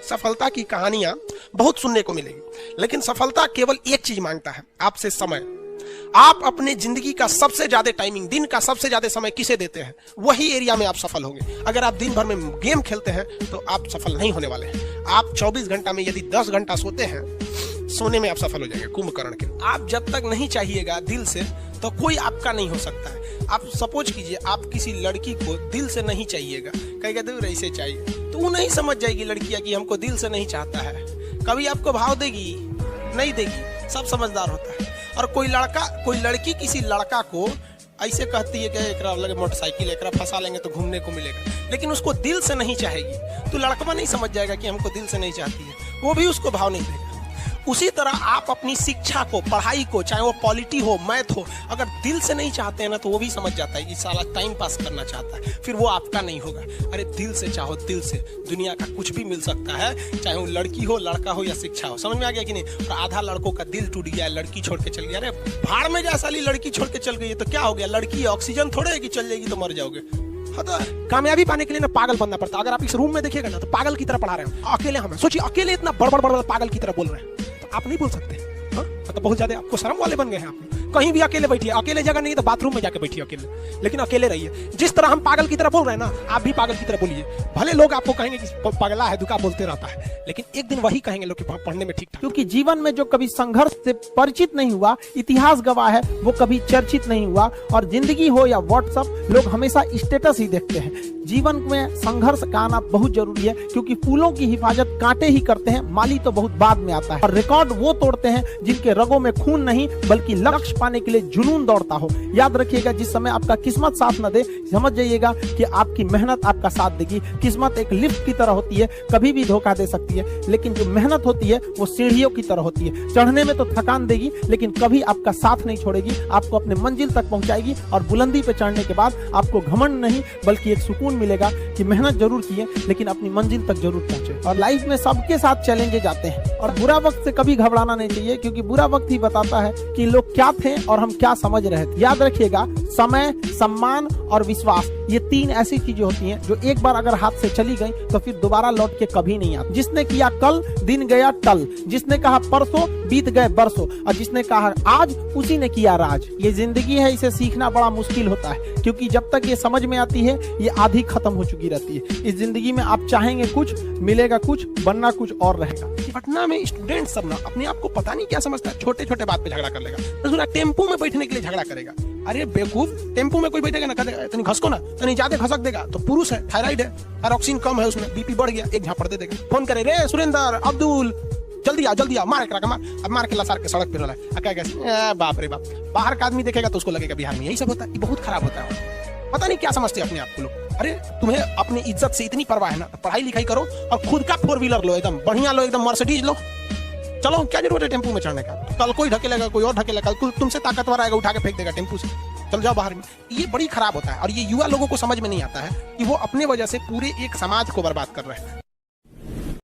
सफलता की कहानियां बहुत सुनने को मिलेगी, लेकिन सफलता केवल एक चीज मांगता है, आपसे समय। आप अपने जिंदगी का सबसे ज्यादा टाइमिंग, दिन का सबसे ज्यादा समय किसे देते हैं, वही एरिया में आप सफल होंगे। अगर आप दिन भर में गेम खेलते हैं तो आप सफल नहीं होने वाले हैं। आप 24 घंटा में यदि 10 घंटा सोते हैं, सोने में आप सफल हो जाएंगे कुंभकर्ण के। आप जब तक नहीं चाहिएगा दिल से, तो कोई आपका नहीं हो सकता है। आप सपोज कीजिए, आप किसी लड़की को दिल से नहीं चाहिएगा, कहेगा दूर ऐसे चाहिए, तो वो नहीं समझ जाएगी लड़कियां कि हमको दिल से नहीं चाहता है। कभी आपको भाव देगी नहीं देगी, सब समझदार होता है। और कोई लड़की किसी लड़का को ऐसे कहती है कि एकरा लगे मोटरसाइकिल, एकरा फंसा लेंगे तो घूमने को मिलेगा, लेकिन उसको दिल से नहीं चाहेगी, तो लड़का नहीं समझ जाएगा कि हमको दिल से नहीं चाहती है, वो भी उसको भाव नहीं देगा। उसी तरह आप अपनी शिक्षा को, पढ़ाई को, चाहे वो पॉलिटी हो, मैथ हो, अगर दिल से नहीं चाहते हैं ना, तो वो भी समझ जाता है कि साला टाइम पास करना चाहता है, फिर वो आपका नहीं होगा। अरे दिल से चाहो, दिल से दुनिया का कुछ भी मिल सकता है, चाहे वो लड़की हो, लड़का हो या शिक्षा हो। समझ में आ गया कि नहीं? और आधा लड़कों का दिल टूट गया, लड़की छोड़ के चल गया। अरे भाड़ में जा साली, लड़की छोड़ के चल गई है तो क्या हो गया? लड़की ऑक्सीजन थोड़े है कि चल जाएगी तो मर जाओगे। तो कामयाबी पाने के लिए ना पागल बनना पड़ता है। अगर आप इस रूम में देखिएगा ना, तो पागल की तरह पढ़ा रहे हैं, अकेले हम सोचिए, अकेले इतना बड़ पागल की तरह बोल रहे हैं, तो आप नहीं बोल सकते। मतलब बहुत ज्यादा आपको शर्म वाले बन गए हैं। आप कहीं भी अकेले बैठिए, अकेले जगह नहीं तो बाथरूम में जाके बैठिए अकेले, लेकिन अकेले रहिए। जिस तरह हम पागल की तरह बोल रहे हैं ना, आप भी पागल की तरह बोलिए। भले लोग आपको कहेंगे कि पगला है, दुका बोलते रहता है, लेकिन एक दिन वही कहेंगे लोग कि पढ़ने में ठीक। क्योंकि जीवन में जो कभी संघर्ष से परिचित नहीं हुआ, इतिहास गवाह है, वो कभी चर्चित नहीं हुआ। और जिंदगी हो या व्हाट्सएप, लोग हमेशा स्टेटस ही देखते हैं। जीवन में संघर्ष का आना बहुत जरूरी है, क्योंकि फूलों की हिफाजत कांटे ही करते हैं, माली तो बहुत बाद में आता है। और रिकॉर्ड वो तोड़ते हैं जिनके रगों में खून नहीं, बल्कि लक्ष्य पाने के लिए जुनून दौड़ता हो। याद रखिएगा, जिस समय आपका किस्मत साथ न दे, समझ जाइएगा कि आपकी मेहनत आपका साथ देगी। किस्मत एक लिफ्ट की तरह होती है, कभी भी धोखा दे सकती है, लेकिन जो मेहनत होती है वो सीढ़ियों की तरह होती है। चढ़ने में तो थकान देगी, लेकिन कभी आपका साथ नहीं छोड़ेगी, आपको अपने मंजिल तक पहुंचाएगी। और बुलंदी पे चढ़ने के बाद आपको घमंड नहीं, बल्कि एक सुकून मिलेगा कि मेहनत जरूर की है, लेकिन अपनी मंजिल तक जरूर पहुंचे। और लाइफ में सबके साथ चैलेंजेस आते हैं, और बुरा वक्त से कभी घबराना नहीं चाहिए, क्योंकि बुरा वक्त ही बताता है कि लोग क्या थे और हम क्या समझ रहे थे। याद रखिएगा, समय, सम्मान और विश्वास, ये 3 ऐसी चीजें होती हैं जो एक बार अगर हाथ से चली गई तो फिर दोबारा लौट के कभी नहीं आती। जिसने किया कल, दिन गया टल। जिसने कहा परसों, बीत गए बरसों। और जिसने कहा आज, उसी ने किया राज। ये जिंदगी है, इसे सीखना बड़ा मुश्किल होता है, क्योंकि जब तक ये समझ में आती है, ये आधी खत्म हो चुकी रहती है। इस जिंदगी में आप चाहेंगे कुछ, मिलेगा कुछ, बनना कुछ और रहेगा। पटना में स्टूडेंट सब ना अपने आप को पता नहीं क्या समझता है, छोटे छोटे बात पे झगड़ा कर लेगा। तो टेम्पो में बैठने के लिए झगड़ा करेगा। अरे बेवकूफ, टेम्पो में कोई बैठेगा ना, तनी घसको ना, तनी ज्यादा घसक देगा तो पुरुष है, थायराइड है, थायरॉक्सिन कम है उसमें, बीपी बढ़ गया, एक झापड़ दे देगा। फोन करे, रे सुरेंद्र, अब्दुल, जल्दी आ, मार के मार। अब मार के लसार के सड़क पे रोला है। क्या कैसे? बाप रे बाप। बाहर का आदमी देखेगा तो उसको लगेगा बिहार में यही सब होता है। ये बहुत खराब होता है। पता नहीं क्या समझते अपने आप को लोग। अरे तुम्हें अपनी इज्जत से इतनी परवाह है ना, तो पढ़ाई लिखाई करो और खुद का 4 व्हीलर लो, एकदम बढ़िया लो, एकदम मर्सिडीज लो। चलो, क्या जरूरत है टेम्पो में चढ़ने का? कल कोई ढकेलेगा, कोई और ढकेलेगा, कल तुमसे ताकतवर आएगा, उठा के फेंक देगा टेम्पो से। चल जाओ बाहर में। ये बड़ी खराब होता है, और ये युवा लोगों को समझ में नहीं आता है कि वो अपने वजह से पूरे एक समाज को बर्बाद कर रहे हैं।